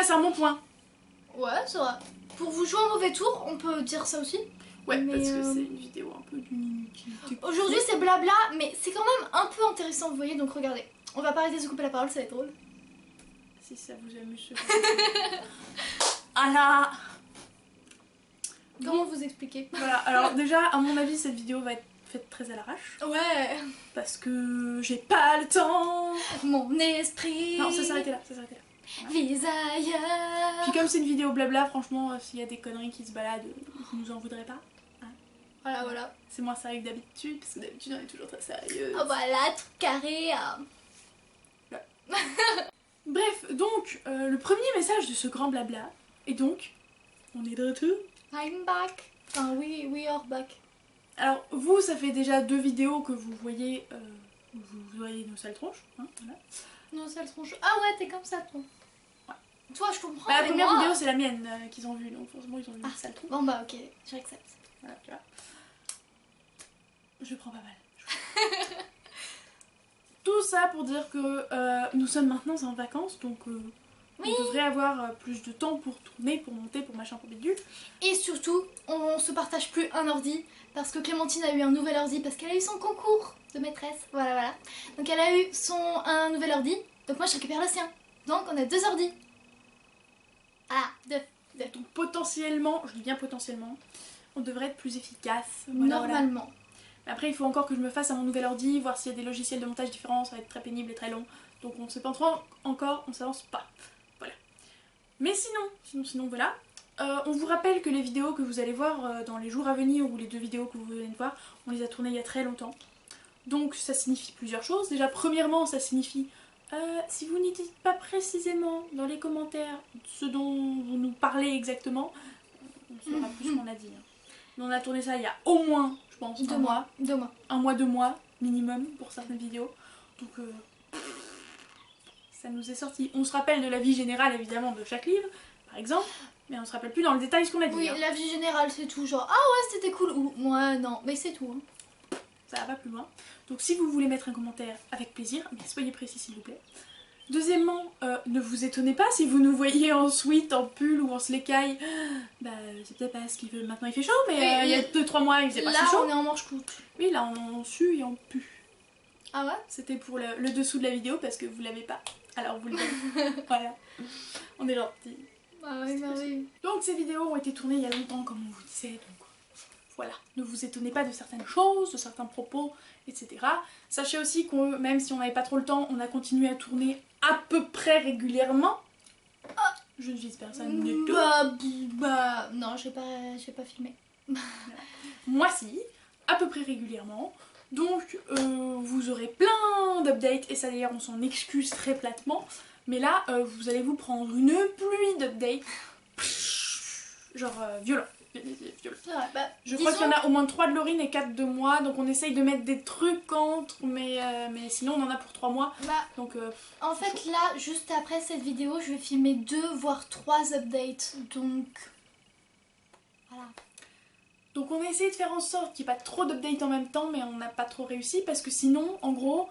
c'est un bon point. Ouais, c'est vrai. Pour vous jouer un mauvais tour, on peut dire ça aussi. Ouais, mais parce que c'est une vidéo un peu d'une inutilité. Aujourd'hui c'est blabla, mais c'est quand même un peu intéressant, vous voyez, donc regardez. On va pas arrêter de se couper la parole, ça va être drôle. Si ça vous amuse. Ah là. Comment vous expliquer? Voilà, alors déjà, à mon avis, cette vidéo va être faite très à l'arrache. Ouais. Parce que j'ai pas le temps. Mon esprit. Non, ça s'arrêtait là, ça s'arrêtait là. Vise ailleurs. Puis comme c'est une vidéo blabla, franchement, s'il y a des conneries qui se baladent, vous nous en voudrez pas. Voilà, voilà. C'est moins sérieux que d'habitude, parce que d'habitude on est toujours très sérieux. Oh voilà, tout carré. Ouais. Bref, donc, le premier message de ce grand blabla, et donc, on est de retour. I'm back. Enfin, we are back. Alors, vous, ça fait déjà 2 vidéos que vous voyez nos sales tronches, hein, voilà. Non, ça le tronche. Ah ouais, t'es comme ça, toi. Ouais. Toi, je comprends. Bah, la mais première moi... vidéo, c'est la mienne qu'ils ont vue, donc forcément ils ont vu une sale tronche. Bon bah ok, j'accepte. Voilà, tu vois. Je prends pas mal. Tout ça pour dire que nous sommes maintenant en vacances, donc Oui. on devrait avoir plus de temps pour tourner, pour monter, pour machin, pour bidule. Et surtout, on se partage plus un ordi parce que Clémentine a eu un nouvel ordi parce qu'elle a eu son concours de maîtresse. Voilà, voilà. Donc elle a eu un nouvel ordi, donc moi je récupère le sien. Donc on a 2 ordis. Ah, 2. Donc potentiellement, je dis bien potentiellement, on devrait être plus efficace. Voilà, Normalement. voilà. Après il faut encore que je me fasse à mon nouvel ordi, voir s'il y a des logiciels de montage différents, ça va être très pénible et très long. Donc on ne sait pas trop encore, on s'avance pas. Voilà. Mais sinon voilà. On vous rappelle que les vidéos que vous allez voir dans les jours à venir ou les 2 vidéos que vous venez de voir, on les a tournées il y a très longtemps. Donc ça signifie plusieurs choses. Déjà premièrement ça signifie si vous n'y dites pas précisément dans les commentaires ce dont vous nous parlez exactement, on saura plus ce qu'on a dit. Hein. Mais on a tourné ça il y a au moins, je pense, 2 mois. 2 mois. 1 mois, 2 mois minimum pour certaines vidéos. Donc ça nous est sorti. On se rappelle de la vie générale évidemment de chaque livre, par exemple, mais on se rappelle plus dans le détail ce qu'on a dit. Oui, hein. la vie générale c'est tout, genre ah ouais c'était cool ou ouais non, mais c'est tout. Hein. Ça va pas plus loin. Donc si vous voulez mettre un commentaire, avec plaisir, mais soyez précis s'il vous plaît. Deuxièmement, ne vous étonnez pas si vous nous voyez en sweat, en pull ou en sleckaille. Bah c'est peut-être parce qu'il veut... Maintenant il fait chaud, mais il y a 2-3 mois il faisait pas si chaud. Là on est en manche courte. Oui, là on sue et on pue. Ah ouais? C'était pour le dessous de la vidéo parce que vous l'avez pas. Alors vous le donne. Voilà. On est gentils. Ah oui, bah oui. Donc ces vidéos ont été tournées il y a longtemps comme on vous disait, donc voilà. Ne vous étonnez pas de certaines choses, de certains propos, etc. Sachez aussi que même si on n'avait pas trop le temps, on a continué à tourner à peu près régulièrement. Ah, je ne vise personne du tout. Bah non, j'ai pas filmé. Moi si, à peu près régulièrement. Donc vous aurez plein d'updates et ça d'ailleurs on s'en excuse très platement. Mais là vous allez vous prendre une pluie d'updates. Genre violent. Ouais, bah, je crois qu'il y en a au moins 3 de Laurine et 4 de moi, donc on essaye de mettre des trucs entre, mais sinon on en a pour 3 mois. Bah, donc, en fait chaud. Là, juste après cette vidéo, je vais filmer 2 voire 3 updates, donc voilà. Donc on a essayé de faire en sorte qu'il n'y ait pas trop d'updates en même temps, mais on n'a pas trop réussi parce que sinon, en gros,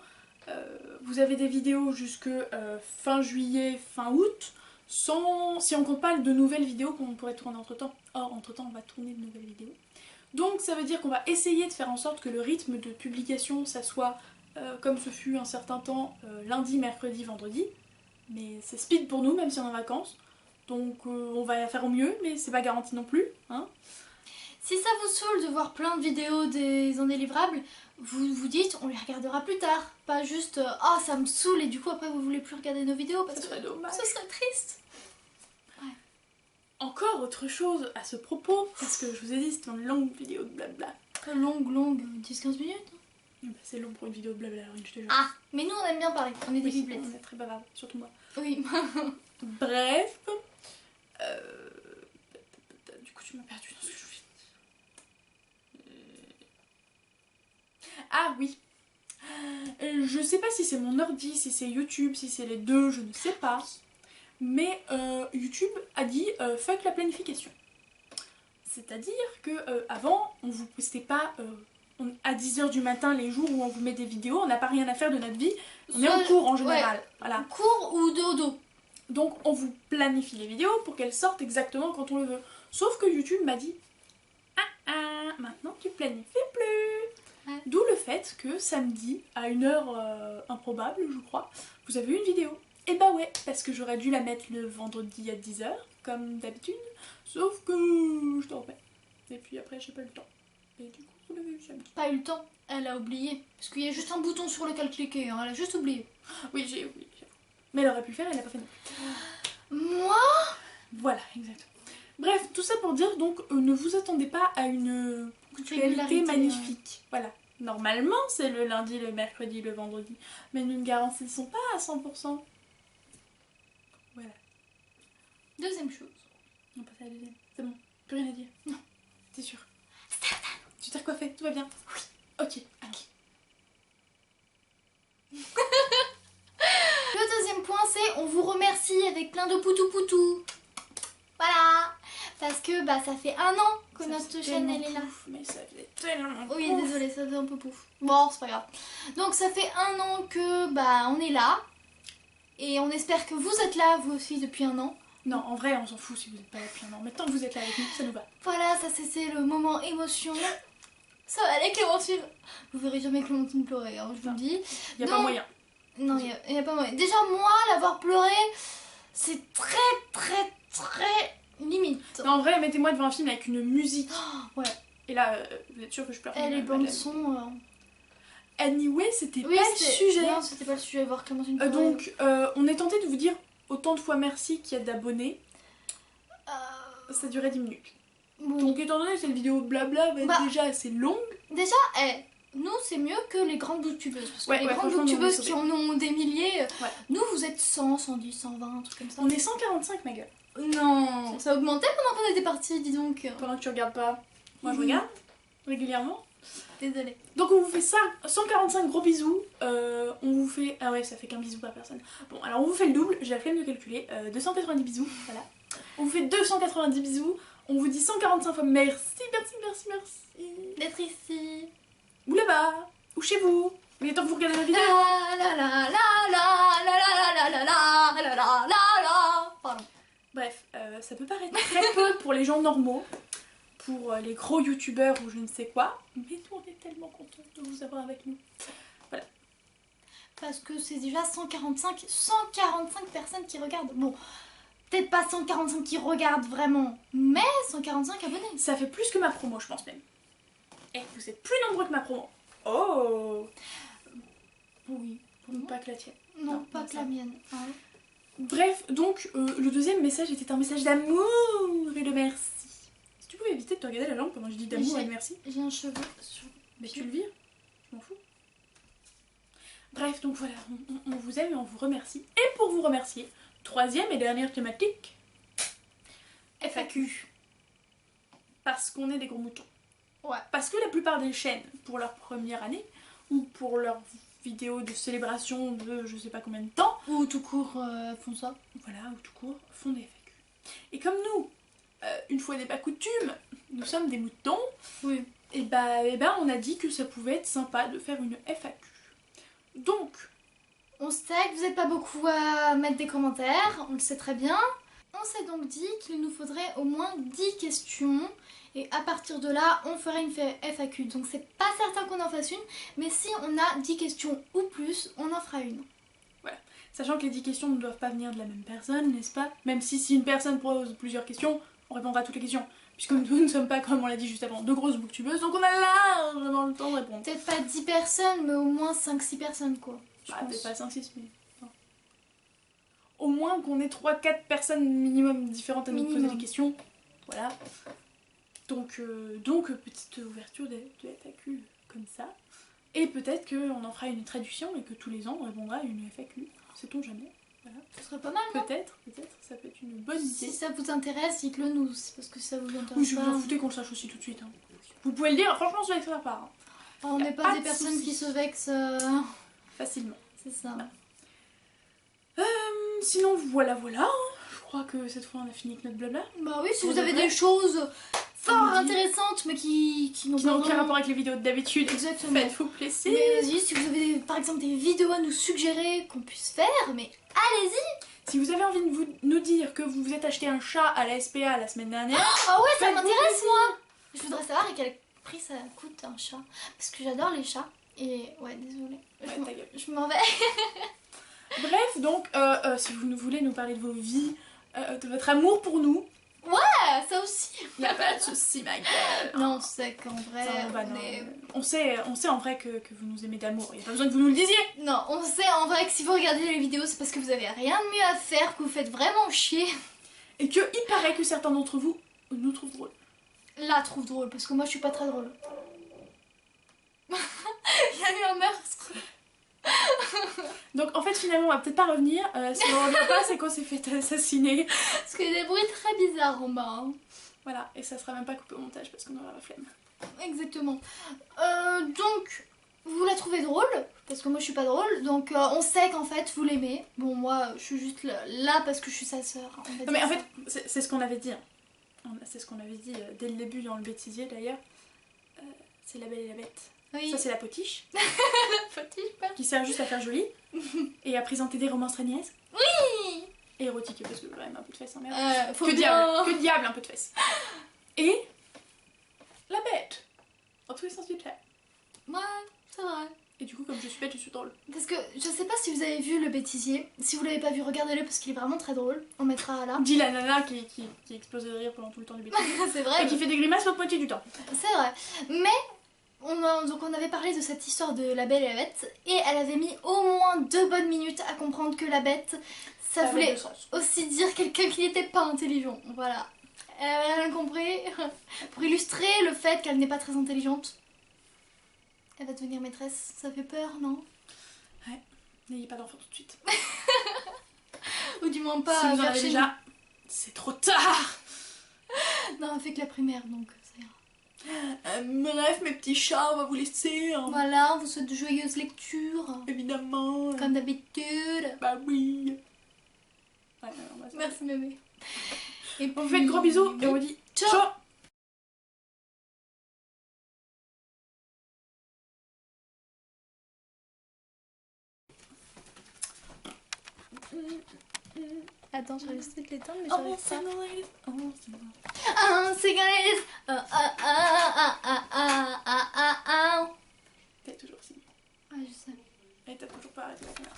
vous avez des vidéos jusque fin juillet, fin août. Si on compte pas de nouvelles vidéos qu'on pourrait tourner entre temps. Or entre temps on va tourner de nouvelles vidéos. Donc ça veut dire qu'on va essayer de faire en sorte que le rythme de publication ça soit comme ce fut un certain temps lundi, mercredi, vendredi. Mais c'est speed pour nous même si on est en vacances. Donc on va faire au mieux mais c'est pas garanti non plus. Hein. Si ça vous saoule de voir plein de vidéos des indélivrables, vous vous dites on les regardera plus tard. Pas juste ah ça me saoule et du coup après vous voulez plus regarder nos vidéos parce que dommage. Ce serait triste. Ouais. Encore autre chose à ce propos, parce que je vous ai dit c'est une longue vidéo de blabla. Très longue, 10-15 minutes. Bah, c'est long pour une vidéo de blabla, je te jure. Ah, mais nous on aime bien parler, on est des biblettes. On est très bavardes, surtout moi. Oui. Bref. Du coup tu m'as perdu dans ce que je voulais dire. Ah oui. Je sais pas si c'est mon ordi, si c'est YouTube, si c'est les deux, je ne sais pas. Mais YouTube a dit fuck la planification. C'est-à-dire que avant, on vous postait pas à 10 h du matin les jours où on vous met des vidéos, on n'a pas rien à faire de notre vie, on est en cours en général. Ouais, voilà. Cours ou dodo. Donc on vous planifie les vidéos pour qu'elles sortent exactement quand on le veut. Sauf que YouTube m'a dit maintenant tu planifies plus. Ouais. D'où le fait que samedi, à une heure improbable je crois, vous avez eu une vidéo. Et bah ouais, parce que j'aurais dû la mettre le vendredi à 10h, comme d'habitude, sauf que je dormais. Et puis après j'ai pas eu le temps. Et du coup vous l'avez eu samedi. Pas eu le temps, elle a oublié. Parce qu'il y a juste un bouton sur lequel cliquer, hein. Elle a juste oublié. Oui, j'ai oublié, j'avoue. Mais elle aurait pu le faire, elle l'a pas fait non plus. Moi Voilà, exactement. Bref, tout ça pour dire donc ne vous attendez pas à une ponctualité Régularité, magnifique. Voilà. Normalement c'est le lundi, le mercredi, le vendredi. Mais nous ne garantissons pas à 100%. Voilà. Deuxième chose. On passe à la deuxième. C'est bon. Plus rien à dire. Non. T'es sûre? Tu t'es recoiffée? Tout va bien? Oui. Ok. Ok. Le deuxième point, c'est on vous remercie avec plein de poutou poutou. Voilà. Parce que bah ça fait 1 an que Ça notre fait chaîne tellement elle est là. pouf, mais ça fait tellement Oui, pouf. désolée, ça fait un peu pouf. Bon, c'est pas grave. Donc ça fait 1 an que bah on est là. Et on espère que vous êtes là, vous aussi, depuis 1 an. Non, en vrai, on s'en fout si vous n'êtes pas là depuis un an. Mais tant que vous êtes là avec nous, ça nous va. Voilà, ça c'est le moment émotion. Ça va aller, Clémentine. Vous verrez jamais Clémentine pleurer, hein, je vous le dis. Y a pas Donc, moyen. Non, y a pas moyen. Déjà, moi, l'avoir pleuré, c'est très limite. Non, en vrai, mettez-moi devant un film avec une musique. Ouais. Et là, vous êtes sûr que je pleure? Et les bandes son. Anyway, c'était Oui, pas le c'était- sujet. Non, c'était pas le sujet, voir Clémentine pleurer. Donc, on est tenté de vous dire autant de fois merci qu'il y a d'abonnés. Ça durait 10 minutes. bon. Donc, étant donné que cette vidéo blabla va être Bah. déjà assez longue, Déjà, nous, c'est mieux que les grandes booktubeuses. Parce que Ouais, les ouais, grandes franchement, nous, on booktubeuses est qui en ont des milliers, Ouais. nous, vous êtes 100, 110, 120, un truc comme ça. on est 145, ma gueule. Non, ça a augmenté pendant qu'on était partis, dis donc. Pendant que tu regardes pas, moi je Mhm. regarde régulièrement. Désolée. Donc on vous fait ça, 145 gros bisous. On vous fait... Ah ouais, ça fait qu'un bisou par personne. Bon, alors on vous fait le double, j'ai la flemme de calculer. 290 bisous, voilà. On vous fait 290 bisous. On vous dit 145 fois merci, merci. D'être ici. Ou là-bas, ou chez vous. Mais tant que vous regardez la vidéo. Pardon. Bref, ça peut paraître très peu pour les gens normaux, pour les gros youtubeurs ou je ne sais quoi, mais nous on est tellement contents de vous avoir avec nous. Parce que c'est déjà 145 personnes qui regardent. Bon, peut-être pas 145 qui regardent vraiment, mais 145 abonnés. Ça fait plus que ma promo, je pense même. Et vous êtes plus nombreux que ma promo. Oh, Oui. pas que la tienne. Non, Non, pas non, que ça. la mienne. Hein. Bref, donc le deuxième message était un message d'amour et de merci. Si tu pouvais éviter de te regarder la langue pendant que je dis d'amour et de merci. J'ai un cheveu sur... Mais tu le vires, je m'en fous. Bref, donc voilà, on vous aime et on vous remercie. Et pour vous remercier, troisième et dernière thématique, FAQ. Parce qu'on est des gros moutons. Ouais. Parce que la plupart des chaînes, pour leur première année, ou pour leur vidéo de célébration de je sais pas combien de temps, Ou tout court font ça. voilà, ou tout court, font des FAQ. Et comme nous, une fois n'est pas coutume, nous sommes des moutons, Oui. et bah on a dit que ça pouvait être sympa de faire une FAQ. Donc, On sait que vous n'êtes pas beaucoup à mettre des commentaires, on le sait très bien. On s'est donc dit qu'il nous faudrait au moins 10 questions. Et à partir de là, on ferait une FAQ. Donc c'est pas certain qu'on en fasse une, mais si on a 10 questions ou plus, on en fera une. sachant que les 10 questions ne doivent pas venir de la même personne, n'est-ce pas? Même si une personne pose plusieurs questions, on répondra à toutes les questions. Puisque nous ne sommes pas, comme on l'a dit juste avant, de grosses booktubeuses, donc on a largement le temps de répondre. Peut-être pas 10 personnes, mais au moins 5-6 personnes quoi. Je Bah, pense. peut-être pas 5-6, mais... non. Au moins qu'on ait 3-4 personnes minimum différentes à nous poser Minimum. des questions. Voilà. Donc petite ouverture de FAQ comme ça. Et peut-être qu'on en fera une traduction et que tous les ans on répondra à une FAQ. Sait-on jamais. Voilà. Ce serait pas mal, non? Peut-être, ça peut être une bonne Si idée. ça vous intéresse, dites-le nous. C'est parce que ça vous intéresse Oui, si vous pas. en foutez qu'on le sache aussi tout de suite. Hein. Vous pouvez le dire, franchement, je vais faire part. Hein. On Y a n'est pas pas de des personnes soucis. qui se vexent. Facilement. C'est ça. Sinon, voilà. Hein. Je crois que cette fois on a fini avec notre blabla. Bah oui, si Pour vous de avez vrai. des choses fort On dit. intéressantes mais qui n'ont Qui pas n'ont aucun vraiment- rapport avec les vidéos d'habitude. Exactement. Faites-vous plaisir. Mais vas-y, si vous avez par exemple des vidéos à nous suggérer qu'on puisse faire, mais allez-y. Si vous avez envie de nous dire que vous vous êtes acheté un chat à la SPA la semaine dernière, Ah ouais, ça faites-vous m'intéresse moi. Je voudrais savoir à quel prix ça coûte un chat. Parce que j'adore les chats. Et ouais, désolée. Ouais, ta gueule. Je m'en vais. Bref, donc, si vous voulez nous parler de vos vies, de votre amour pour nous, Ah, ça aussi. y a pas de soucis, ma gueule. Non, c'est qu'en vrai, Non, bah on non. est- On sait en vrai que vous nous aimez d'amour. Y a pas besoin que vous nous le disiez. Non, on sait en vrai que si vous regardez les vidéos, c'est parce que vous avez rien de mieux à faire, que vous faites vraiment chier. Et qu'il paraît que certains d'entre vous nous trouvent drôles. Là, trouve drôle, parce que moi je suis pas très drôle. Il y a eu un meurtre. Donc en fait, finalement, on va peut-être pas revenir. Si on revient pas, c'est qu'on s'est fait assassiner. Parce qu'il y a des bruits très bizarres en bas. Hein. Voilà, et ça sera même pas coupé au montage parce qu'on aura la flemme. Exactement. Donc, vous la trouvez drôle, parce que moi je suis pas drôle, donc on sait qu'en fait vous l'aimez. Bon, moi je suis juste là parce que je suis sa sœur. Non mais en fait, c'est ce qu'on avait dit. C'est ce qu'on avait dit dès le début dans le bêtisier d'ailleurs. C'est la Belle et la Bête. oui. Ça c'est la potiche, Faut-il pas qui sert juste à faire joli et à présenter des romances niaises. Oui. Et érotiques, parce que quand même un peu de fesses en merde. Faut Que bien... diable, que diable un peu de fesses. Et la bête, en tous les sens du terme. Ouais, c'est vrai. Et du coup, comme je suis bête, je suis drôle. Parce que je sais pas si vous avez vu le bêtisier. Si vous l'avez pas vu, regardez-le parce qu'il est vraiment très drôle. On mettra là. Dis la nana qui explose de rire pendant tout le temps du bêtisier. C'est vrai. Et qui fait des grimaces l'autre moitié du temps. C'est vrai. Mais donc on avait parlé de cette histoire de la Belle et la Bête et elle avait mis au moins 2 bonnes minutes à comprendre que la bête, ça avait voulait deux sens. aussi dire quelqu'un qui n'était pas intelligent. Voilà. Elle avait rien compris. Pour illustrer le fait qu'elle n'est pas très intelligente. Elle va devenir maîtresse. Ça fait peur, non? N'ayez pas d'enfant tout de suite. Ou du moins pas Si vous en vers avez chez déjà, c'est trop tard. nous. Non, elle fait que la primaire, donc ça ira. Bref, mes petits chats, on va vous laisser. Hein. Voilà, on vous souhaite de joyeuses lectures. Évidemment. Comme d'habitude. Bah oui. Ouais, on va se- Merci bébé. Et On vous fait de gros bisous et on vous dit Ciao. ciao. Attends, j'arrive juste à l'éteindre, mais Oh, j'arrive pas. single ladies. Oh, single. Ah, c'est guys. T'es toujours aussi. Ah, je sais. Et t'as toujours pas arrêté la caméra.